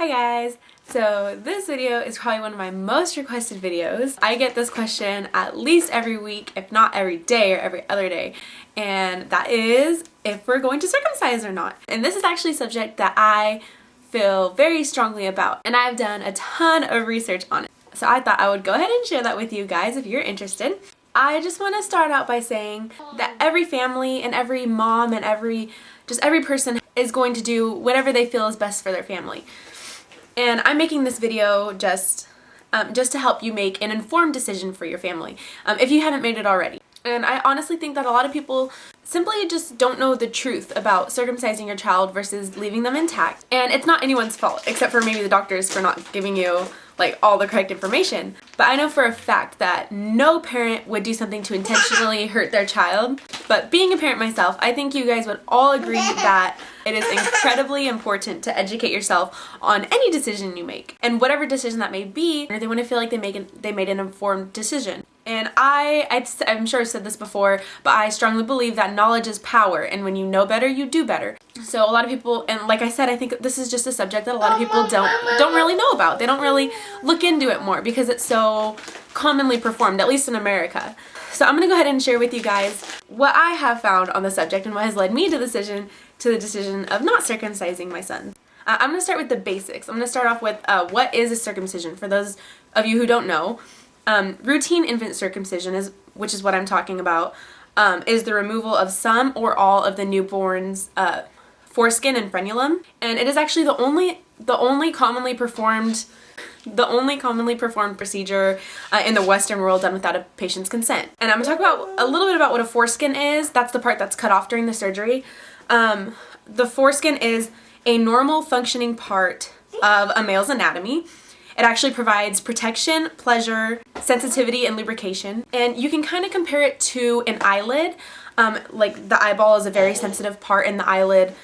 Hi guys! So this video is probably one of my most requested videos. I get this question at least every week, if not every day or every other day, and that is if we're going to circumcise or not. And this is actually a subject that I feel very strongly about, and I've done a ton of research on it. So I thought I would go ahead and share that with you guys if you're interested. I just want to start out by saying that every family and every mom and every person is going to do whatever they feel is best for their family. And I'm making this video just to help you make an informed decision for your family, if you haven't made it already. And I honestly think that a lot of people simply just don't know the truth about circumcising your child versus leaving them intact. And it's not anyone's fault, except for maybe the doctors for not giving you like all the correct information. But I know for a fact that no parent would do something to intentionally hurt their child. But being a parent myself, I think you guys would all agree that it is incredibly important to educate yourself on any decision you make. And whatever decision that may be, they want to feel like they made an informed decision. And I'm sure I've said this before, but I strongly believe that knowledge is power, and when you know better, you do better. So a lot of people, and like I said, I think this is just a subject that a lot of people don't really know about. They don't really look into it more because it's so commonly performed, at least in America. So I'm gonna go ahead and share with you guys what I have found on the subject and what has led me to the decision of not circumcising my son. I'm gonna start with the basics. I'm gonna start off with what is a circumcision. For those of you who don't know, routine infant circumcision, which is what I'm talking about, is the removal of some or all of the newborn's foreskin and frenulum, and it is actually the only commonly performed procedure in the Western world done without a patient's consent. And I'm gonna talk about a little bit about what a foreskin is. That's the part that's cut off during the surgery. The foreskin is a normal functioning part of a male's anatomy. It actually provides protection, pleasure, sensitivity, and lubrication. And you can kind of compare it to an eyelid. Like the eyeball is a very sensitive part, and the eyelid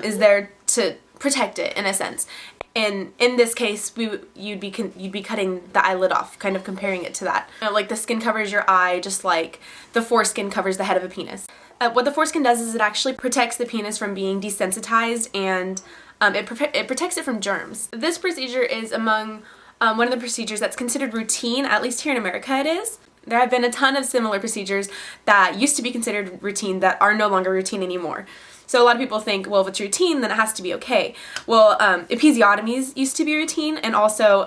is there to protect it in a sense. And in this case, you'd be cutting the eyelid off, kind of comparing it to that. Like the skin covers your eye, just like the foreskin covers the head of a penis. What the foreskin does is it actually protects the penis from being desensitized, and it protects it from germs. This procedure is among one of the procedures that's considered routine, at least here in America it is. There have been a ton of similar procedures that used to be considered routine that are no longer routine anymore. So a lot of people think, well, if it's routine, then it has to be okay. Well, episiotomies used to be routine, and also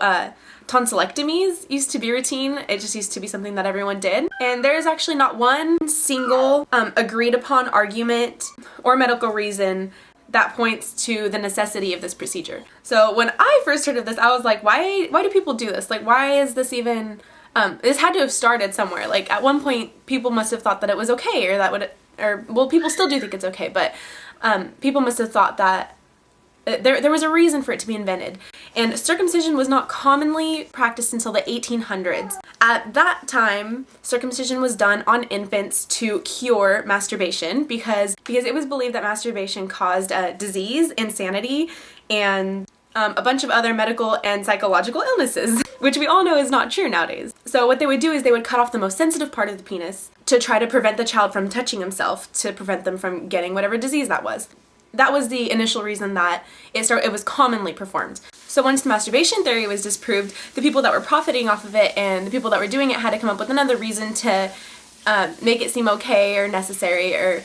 tonsillectomies used to be routine. It just used to be something that everyone did. And there is actually not one single agreed upon argument or medical reason that points to the necessity of this procedure. So when I first heard of this, I was like, why do people do this? Like, why is this even, this had to have started somewhere. Like, at one point, people must have thought that it was okay, well, people still do think it's okay, but people must have thought that there was a reason for it to be invented. And circumcision was not commonly practiced until the 1800s. At that time, circumcision was done on infants to cure masturbation because it was believed that masturbation caused disease, insanity, and a bunch of other medical and psychological illnesses, which we all know is not true nowadays. So what they would do is they would cut off the most sensitive part of the penis to try to prevent the child from touching himself, to prevent them from getting whatever disease that was. That was the initial reason that it was commonly performed. So once the masturbation theory was disproved, the people that were profiting off of it and the people that were doing it had to come up with another reason to make it seem okay or necessary or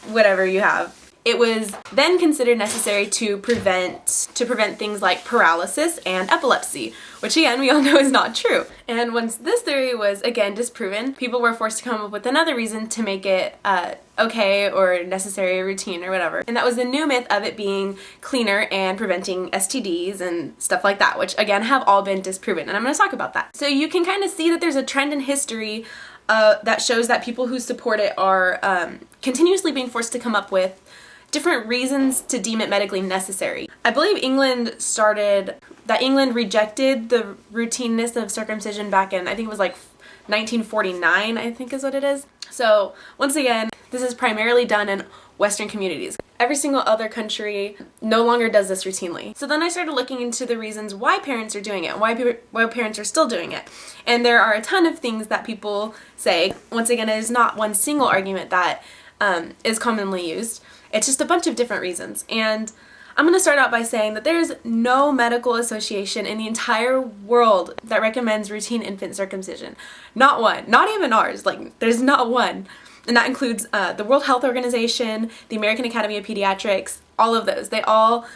whatever you have. It was then considered necessary to prevent things like paralysis and epilepsy, which again, we all know is not true. And once this theory was again disproven, people were forced to come up with another reason to make it okay or necessary or routine or whatever. And that was the new myth of it being cleaner and preventing STDs and stuff like that, which again have all been disproven. And I'm going to talk about that. So you can kind of see that there's a trend in history that shows that people who support it are continuously being forced to come up with different reasons to deem it medically necessary. I believe England rejected the routineness of circumcision back in, I think it was like 1949, I think is what it is. So once again, this is primarily done in Western communities. Every single other country no longer does this routinely. So then I started looking into the reasons why parents are doing it, why parents are still doing it. And there are a ton of things that people say. Once again, it is not one single argument that is commonly used. It's just a bunch of different reasons. And I'm going to start out by saying that there's no medical association in the entire world that recommends routine infant circumcision. Not one. Not even ours. Like, there's not one. And that includes the World Health Organization, the American Academy of Pediatrics, all of those. They all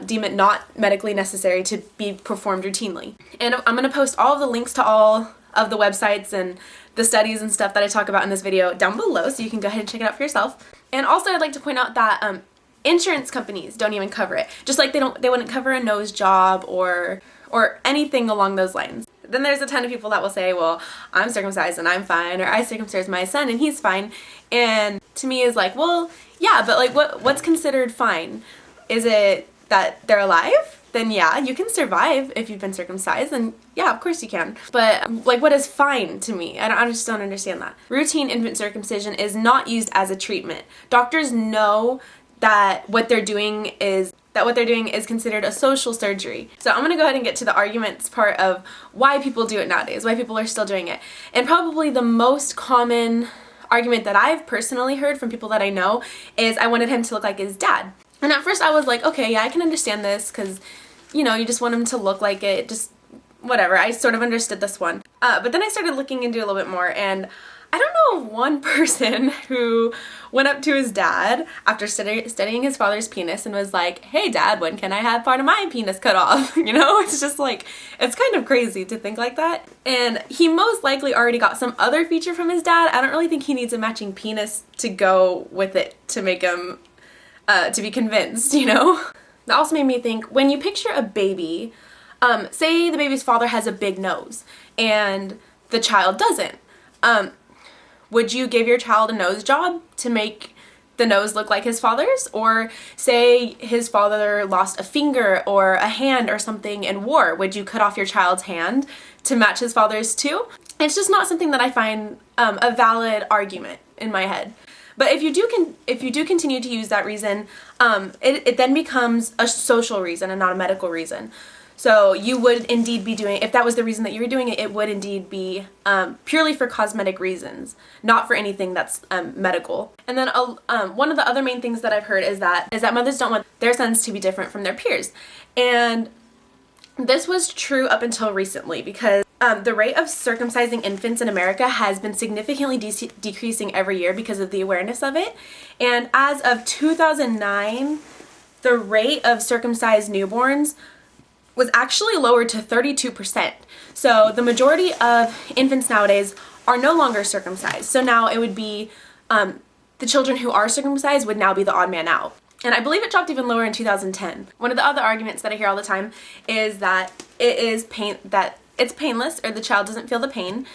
deem it not medically necessary to be performed routinely. And I'm going to post all of the links to all of the websites and the studies and stuff that I talk about in this video down below, so you can go ahead and check it out for yourself. And also I'd like to point out that insurance companies don't even cover it. Just like they wouldn't cover a nose job or anything along those lines. Then there's a ton of people that will say, well, I'm circumcised and I'm fine, or I circumcised my son and he's fine. And to me is like, well, yeah, but like what's considered fine? Is it that they're alive? Then yeah, you can survive if you've been circumcised, and yeah, of course you can. But like, what is fine to me? I just don't understand that. Routine infant circumcision is not used as a treatment. Doctors know that what they're doing is considered a social surgery. So I'm gonna go ahead and get to the arguments part of why people do it nowadays, why people are still doing it. And probably the most common argument that I've personally heard from people that I know is, I wanted him to look like his dad. And at first I was like, okay, yeah, I can understand this, because, you know, you just want him to look like it, just whatever. I sort of understood this one. But then I started looking into it a little bit more, and I don't know of one person who went up to his dad after studying his father's penis and was like, hey dad, when can I have part of my penis cut off? You know, it's just like, it's kind of crazy to think like that. And he most likely already got some other feature from his dad. I don't really think he needs a matching penis to go with it to make him, to be convinced, you know? That also made me think, when you picture a baby, say the baby's father has a big nose and the child doesn't. Would you give your child a nose job to make the nose look like his father's? Or say his father lost a finger or a hand or something in war, would you cut off your child's hand to match his father's too? It's just not something that I find a valid argument in my head. But if you do continue to use that reason, it then becomes a social reason and not a medical reason. So you would indeed be doing, if that was the reason that you were doing it, it would indeed be purely for cosmetic reasons, not for anything that's medical. And then one of the other main things that I've heard is that mothers don't want their sons to be different from their peers. And this was true up until recently, because the rate of circumcising infants in America has been significantly decreasing every year because of the awareness of it. And as of 2009, the rate of circumcised newborns was actually lowered to 32%. So the majority of infants nowadays are no longer circumcised. So now it would be, the children who are circumcised would now be the odd man out. And I believe it dropped even lower in 2010. One of the other arguments that I hear all the time is that it's painless, or the child doesn't feel the pain.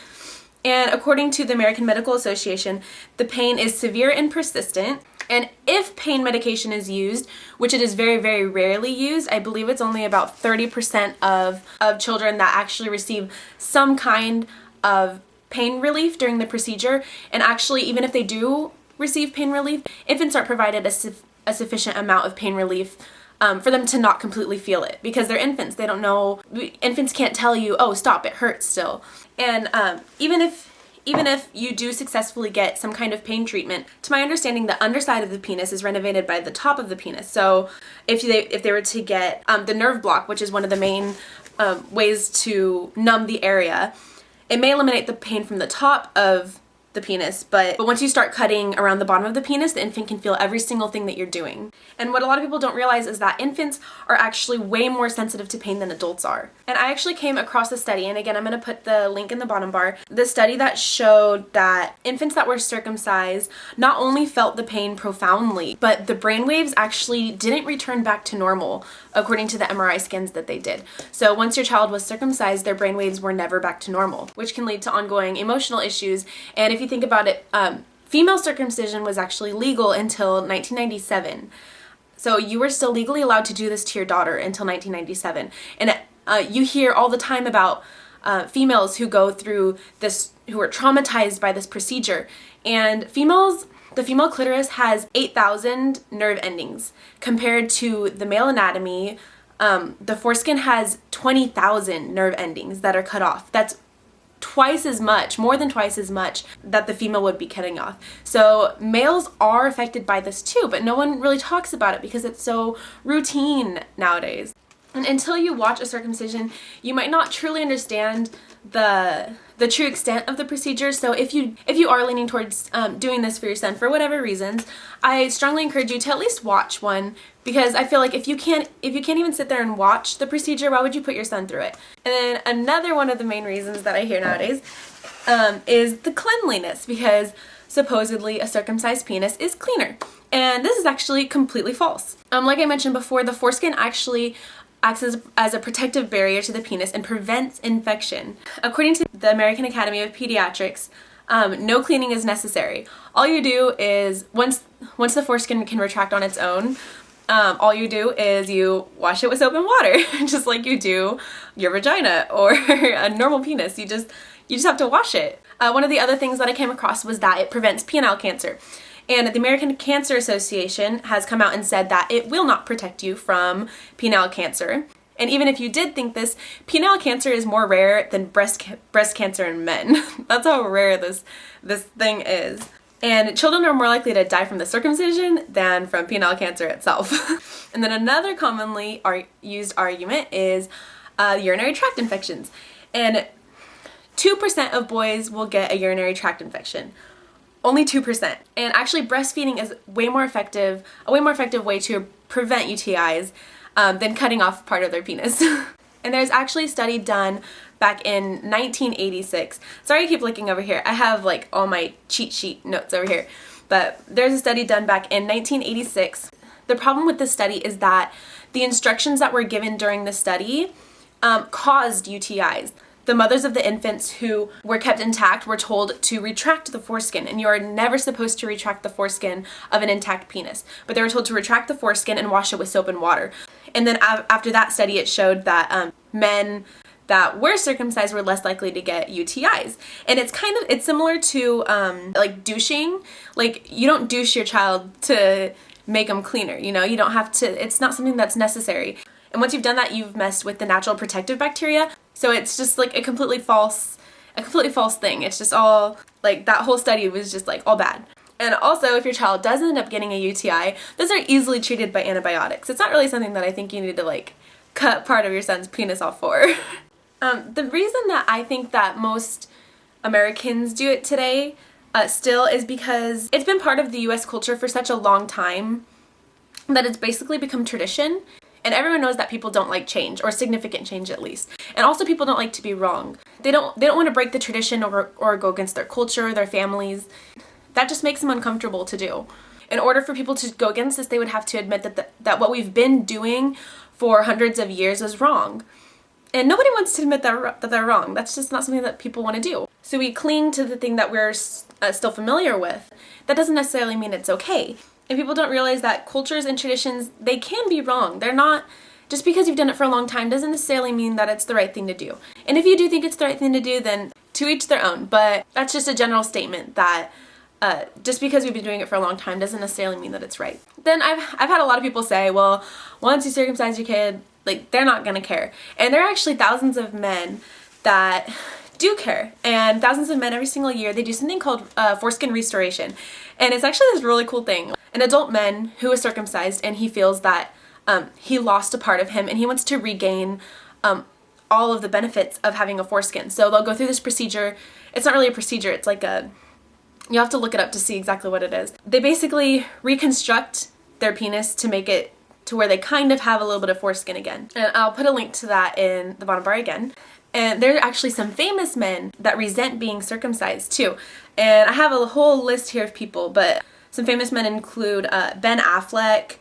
And according to the American Medical Association, the pain is severe and persistent. And if pain medication is used, which it is very, very rarely used, I believe it's only about 30% of children that actually receive some kind of pain relief during the procedure. And actually, even if they do receive pain relief, infants aren't provided a sufficient amount of pain relief for them to not completely feel it, because they're infants. They don't know. Infants can't tell you, oh, stop, it hurts still. And even if you do successfully get some kind of pain treatment, to my understanding, the underside of the penis is renovated by the top of the penis. So if they were to get the nerve block, which is one of the main ways to numb the area, it may eliminate the pain from the top of the penis, but once you start cutting around the bottom of the penis, the infant can feel every single thing that you're doing. And what a lot of people don't realize is that infants are actually way more sensitive to pain than adults are. And I actually came across a study, and again, I'm going to put the link in the bottom bar, the study that showed that infants that were circumcised not only felt the pain profoundly, but the brain waves actually didn't return back to normal according to the MRI scans that they did. So once your child was circumcised, their brain waves were never back to normal, which can lead to ongoing emotional issues. And if you think about it, female circumcision was actually legal until 1997. So you were still legally allowed to do this to your daughter until 1997. And you hear all the time about females who go through this, who are traumatized by this procedure. And the female clitoris has 8,000 nerve endings compared to the male anatomy. The foreskin has 20,000 nerve endings that are cut off. That's twice as much, more than twice as much that the female would be cutting off. So males are affected by this too, but no one really talks about it because it's so routine nowadays. And until you watch a circumcision, you might not truly understand the true extent of the procedure. So if you are leaning towards doing this for your son for whatever reasons, I strongly encourage you to at least watch one, because I feel like if you can't even sit there and watch the procedure, why would you put your son through it? And then another one of the main reasons that I hear nowadays is the cleanliness, because supposedly a circumcised penis is cleaner. And this is actually completely false. Like I mentioned before, the foreskin actually acts as a protective barrier to the penis and prevents infection. According to the American Academy of Pediatrics, no cleaning is necessary. All you do is, once the foreskin can retract on its own, all you do is you wash it with soap and water, just like you do your vagina or a normal penis. You just have to wash it. One of the other things that I came across was that it prevents penile cancer. And the American Cancer Association has come out and said that it will not protect you from penile cancer. And even if you did think this, penile cancer is more rare than breast cancer in men. That's how rare this thing is. And children are more likely to die from the circumcision than from penile cancer itself. And then another commonly used argument is urinary tract infections. And 2% of boys will get a urinary tract infection. Only 2%. And actually breastfeeding is a way more effective way to prevent UTIs than cutting off part of their penis. And there's actually a study done back in 1986. Sorry I keep looking over here. I have like all my cheat sheet notes over here. But there's a study done back in 1986. The problem with this study is that the instructions that were given during the study caused UTIs. The mothers of the infants who were kept intact were told to retract the foreskin, and you are never supposed to retract the foreskin of an intact penis. But they were told to retract the foreskin and wash it with soap and water. And then after that study, it showed that men that were circumcised were less likely to get UTIs. And it's similar to like douching. Like, you don't douche your child to make them cleaner, you know? You don't have to, it's not something that's necessary. And once you've done that, you've messed with the natural protective bacteria. So it's just like a completely false thing. It's just all, like, that whole study was just like all bad. And also, if your child does end up getting a UTI, those are easily treated by antibiotics. It's not really something that I think you need to like cut part of your son's penis off for. The reason that I think that most Americans do it today still is because it's been part of the US culture for such a long time that it's basically become tradition. And everyone knows that people don't like change, or significant change at least. And also, people don't like to be wrong. They don't want to break the tradition or go against their culture, their families. That just makes them uncomfortable to do. In order for people to go against this, they would have to admit that what we've been doing for hundreds of years is wrong. And nobody wants to admit that they're wrong. That's just not something that people want to do. So we cling to the thing that we're still familiar with. That doesn't necessarily mean it's okay. And people don't realize that cultures and traditions, they can be wrong. They're not, just because you've done it for a long time doesn't necessarily mean that it's the right thing to do. And if you do think it's the right thing to do, then to each their own. But that's just a general statement that just because we've been doing it for a long time doesn't necessarily mean that it's right. Then I've had a lot of people say, well, once you circumcise your kid, like, they're not gonna care. And there are actually thousands of men that do care, and thousands of men every single year, they do something called Foreskin Restoration. And it's actually this really cool thing. An adult man who is circumcised, and he feels that he lost a part of him and he wants to regain all of the benefits of having a foreskin. So they'll go through this procedure. It's not really a procedure, it's like you have to look it up to see exactly what it is. They basically reconstruct their penis to make it to where they kind of have a little bit of foreskin again. And I'll put a link to that in the bottom bar again. And there are actually some famous men that resent being circumcised too. And I have a whole list here of people, but some famous men include Ben Affleck,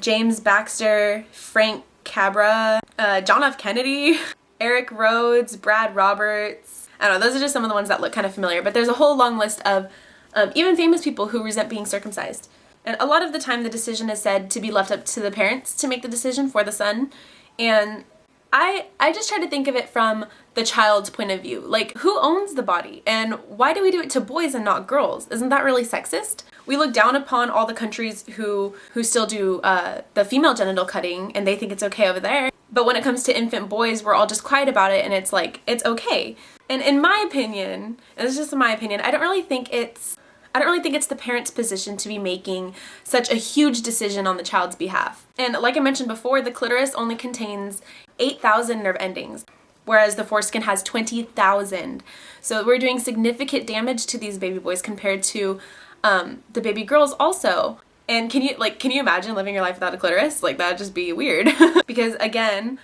James Baxter, Frank Cabra, John F. Kennedy, Eric Rhodes, Brad Roberts. I don't know, those are just some of the ones that look kind of familiar, but there's a whole long list of even famous people who resent being circumcised. And a lot of the time the decision is said to be left up to the parents to make the decision for the son. And I just try to think of it from the child's point of view. Like, who owns the body? And why do we do it to boys and not girls? Isn't that really sexist? We look down upon all the countries who still do the female genital cutting, and they think it's okay over there. But when it comes to infant boys, we're all just quiet about it, and it's like, it's okay. And in my opinion, and it's just in my opinion, I don't really think it's the parent's position to be making such a huge decision on the child's behalf. And like I mentioned before, the clitoris only contains 8,000 nerve endings, whereas the foreskin has 20,000. So we're doing significant damage to these baby boys compared to the baby girls also. And can you imagine living your life without a clitoris? Like, that'd just be weird. Because again,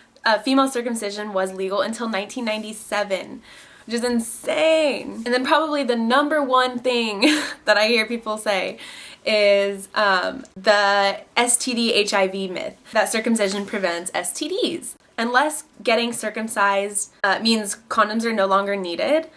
female circumcision was legal until 1997. Which is insane. And then probably the number one thing that I hear people say is the STD HIV myth, that circumcision prevents STDs. Unless getting circumcised means condoms are no longer needed,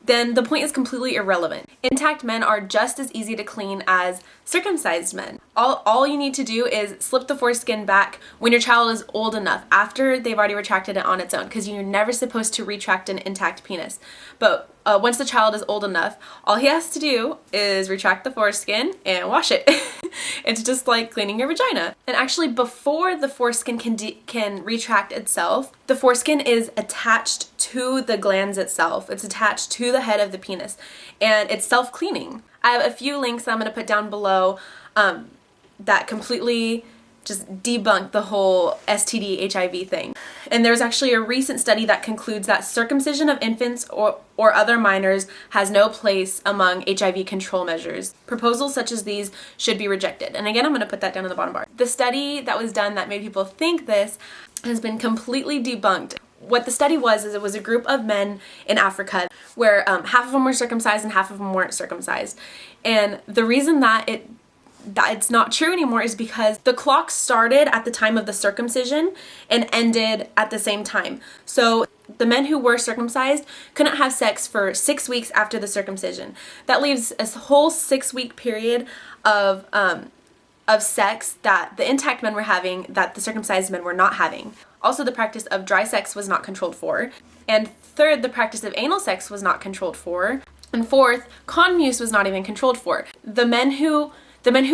then the point is completely irrelevant. Intact men are just as easy to clean as circumcised men. All you need to do is slip the foreskin back when your child is old enough, after they've already retracted it on its own, because you're never supposed to retract an intact penis. But once the child is old enough, all he has to do is retract the foreskin and wash it. It's just like cleaning your vagina. And actually, before the foreskin can retract itself, the foreskin is attached to the glands itself. It's attached to the head of the penis, and it's self-cleaning. I have a few links that I'm going to put down below that completely just debunk the whole STD HIV thing. And there's actually a recent study that concludes that circumcision of infants or other minors has no place among HIV control measures. Proposals such as these should be rejected. And again, I'm going to put that down in the bottom bar. The study that was done that made people think this has been completely debunked. What the study was is it was a group of men in Africa where half of them were circumcised and half of them weren't circumcised. And the reason that it's not true anymore is because the clock started at the time of the circumcision and ended at the same time. So the men who were circumcised couldn't have sex for 6 weeks after the circumcision. That leaves a whole 6-week period of sex that the intact men were having that the circumcised men were not having. Also, the practice of dry sex was not controlled for. And third, the practice of anal sex was not controlled for. And fourth, condom use was not even controlled for. The men who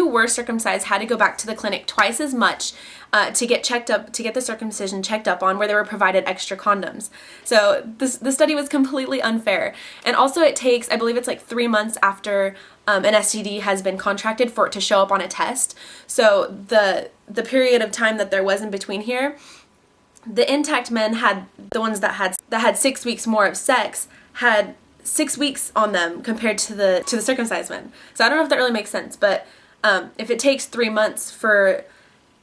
were circumcised had to go back to the clinic twice as much to get the circumcision checked up on, where they were provided extra condoms. So the study was completely unfair. And also, it takes, I believe it's like 3 months after an STD has been contracted for it to show up on a test. So the period of time that there was in between here, the intact men had, the ones that had 6 weeks more of sex, had 6 weeks on them compared to the circumcised men. So I don't know if that really makes sense, but if it takes 3 months for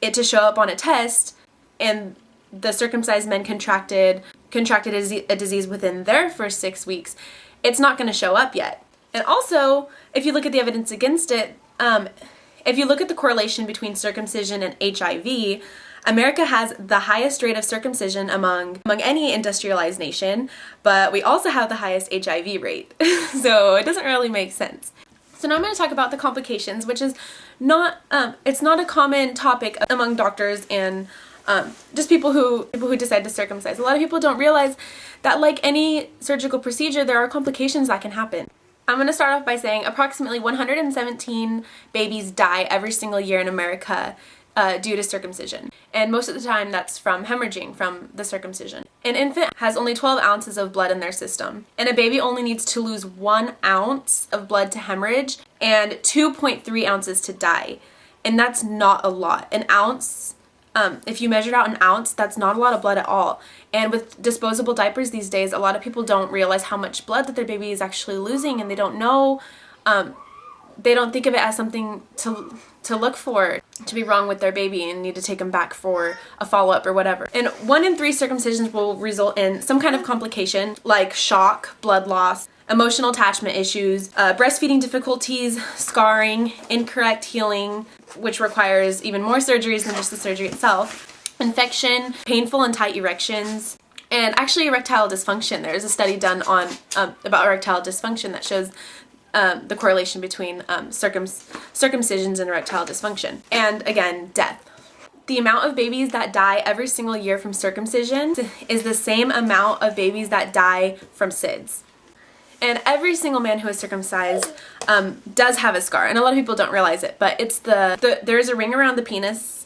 it to show up on a test, and the circumcised men contracted a disease within their first 6 weeks, it's not going to show up yet. And also, if you look at the evidence against it, if you look at the correlation between circumcision and HIV, America has the highest rate of circumcision among any industrialized nation, but we also have the highest HIV rate. So it doesn't really make sense. So now I'm going to talk about the complications, which is not it's not a common topic among doctors and just people who decide to circumcise. A lot of people don't realize that, like any surgical procedure, there are complications that can happen. I'm going to start off by saying approximately 117 babies die every single year in America due to circumcision. And most of the time that's from hemorrhaging from the circumcision. An infant has only 12 ounces of blood in their system, and a baby only needs to lose 1 ounce of blood to hemorrhage and 2.3 ounces to die. And that's not a lot. An ounce, if you measured out an ounce, that's not a lot of blood at all. And with disposable diapers these days, a lot of people don't realize how much blood that their baby is actually losing, and they don't know, they don't think of it as something to look for, to be wrong with their baby and need to take them back for a follow-up or whatever. And 1 in 3 circumcisions will result in some kind of complication like shock, blood loss, emotional attachment issues, breastfeeding difficulties, scarring, incorrect healing, which requires even more surgeries than just the surgery itself, infection, painful and tight erections, and actually erectile dysfunction. There's a study done on about erectile dysfunction that shows the correlation between circumcisions and erectile dysfunction. And again, death. The amount of babies that die every single year from circumcision is the same amount of babies that die from SIDS. And every single man who is circumcised does have a scar, and a lot of people don't realize it, but it's there is a ring around the penis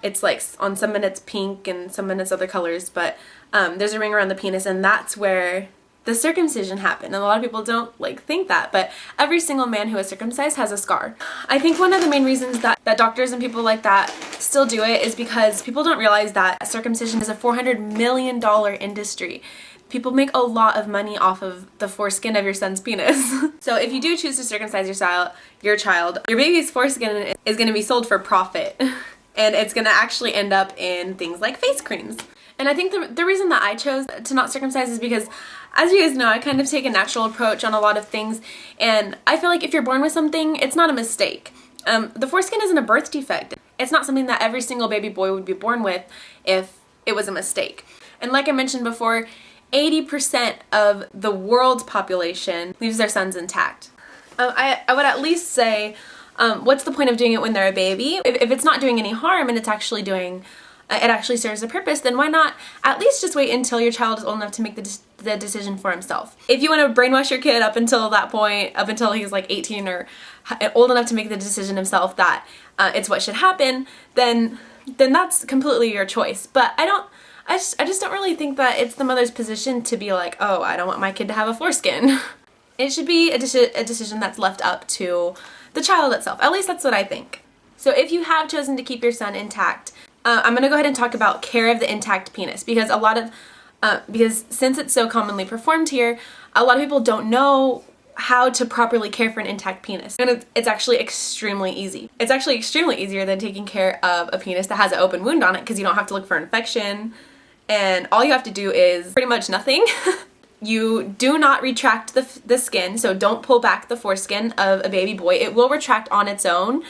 It's like on some men it's pink and some men it's other colors, but there's a ring around the penis, and that's where the circumcision happened. And a lot of people don't like think that, but every single man who is circumcised has a scar. I think one of the main reasons that doctors and people like that still do it is because people don't realize that circumcision is a $400 million industry. People make a lot of money off of the foreskin of your son's penis. So if you do choose to circumcise your child, your baby's foreskin is going to be sold for profit. And it's going to actually end up in things like face creams. And I think the reason that I chose to not circumcise is because, as you guys know, I kind of take a natural approach on a lot of things. And I feel like if you're born with something, it's not a mistake. The foreskin isn't a birth defect. It's not something that every single baby boy would be born with if it was a mistake. And like I mentioned before, 80% of the world's population leaves their sons intact. I would at least say, what's the point of doing it when they're a baby? If it's not doing any harm and it's actually doing, it actually serves a purpose, then why not at least just wait until your child is old enough to make the decision for himself. If you want to brainwash your kid up until that point, up until he's like 18 or old enough to make the decision himself that it's what should happen, then that's completely your choice. But I just don't really think that it's the mother's position to be like, oh, I don't want my kid to have a foreskin. It should be a decision that's left up to the child itself. At least that's what I think. So if you have chosen to keep your son intact, I'm going to go ahead and talk about care of the intact penis, because because since it's so commonly performed here, a lot of people don't know how to properly care for an intact penis. And it's actually extremely easy. It's actually extremely easier than taking care of a penis that has an open wound on it, because you don't have to look for infection, and all you have to do is pretty much nothing. You do not retract the skin, so don't pull back the foreskin of a baby boy. It will retract on its own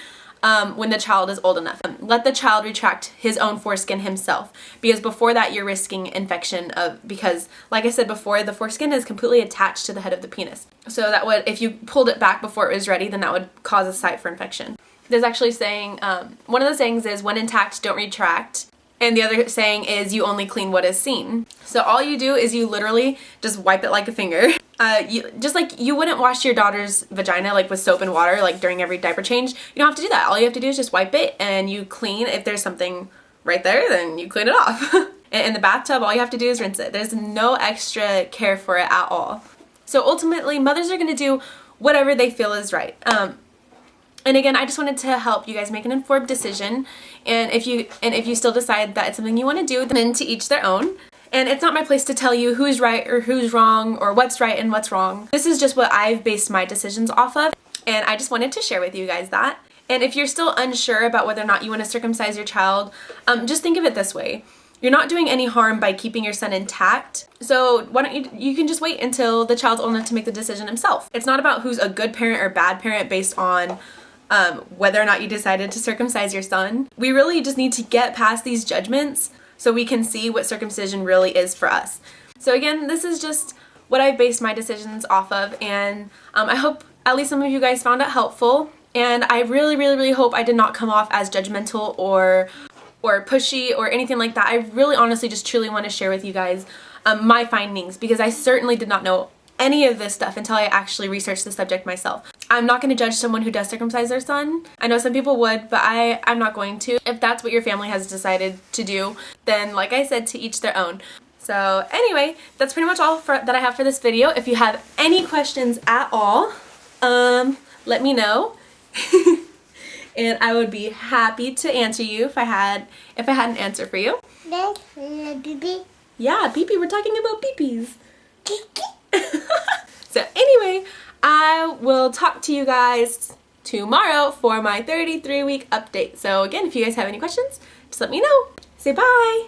when the child is old enough. Let the child retract his own foreskin himself, because before that you're risking infection because like I said before, the foreskin is completely attached to the head of the penis. So that would, if you pulled it back before it was ready, then that would cause a site for infection. There's actually saying, one of the sayings is, when intact, don't retract. And the other saying is, you only clean what is seen. So all you do is you literally just wipe it like a finger. Just like you wouldn't wash your daughter's vagina like with soap and water like during every diaper change. You don't have to do that. All you have to do is just wipe it and you clean. If there's something right there, then you clean it off. And in the bathtub, all you have to do is rinse it. There's no extra care for it at all. So ultimately, mothers are going to do whatever they feel is right. And again, I just wanted to help you guys make an informed decision. And if you still decide that it's something you want to do, then to each their own. And it's not my place to tell you who's right or who's wrong or what's right and what's wrong. This is just what I've based my decisions off of. And I just wanted to share with you guys that. And if you're still unsure about whether or not you want to circumcise your child, just think of it this way. You're not doing any harm by keeping your son intact. So why don't you can just wait until the child's old enough to make the decision himself. It's not about who's a good parent or bad parent based on whether or not you decided to circumcise your son. We really just need to get past these judgments so we can see what circumcision really is for us. So again, this is just what I've based my decisions off of, and I hope at least some of you guys found it helpful. And I really, really, really hope I did not come off as judgmental or pushy or anything like that. I really honestly just truly want to share with you guys my findings, because I certainly did not know any of this stuff until I actually researched the subject myself. I'm not going to judge someone who does circumcise their son. I know some people would, but I'm not going to. If that's what your family has decided to do, then like I said, to each their own. So anyway, that's pretty much all that I have for this video. If you have any questions at all, let me know. And I would be happy to answer you if I had an answer for you. Yeah, pee-pee. We're talking about pee-pees. So anyway, I will talk to you guys tomorrow for my 33-week update. So again, if you guys have any questions, just let me know. Say bye.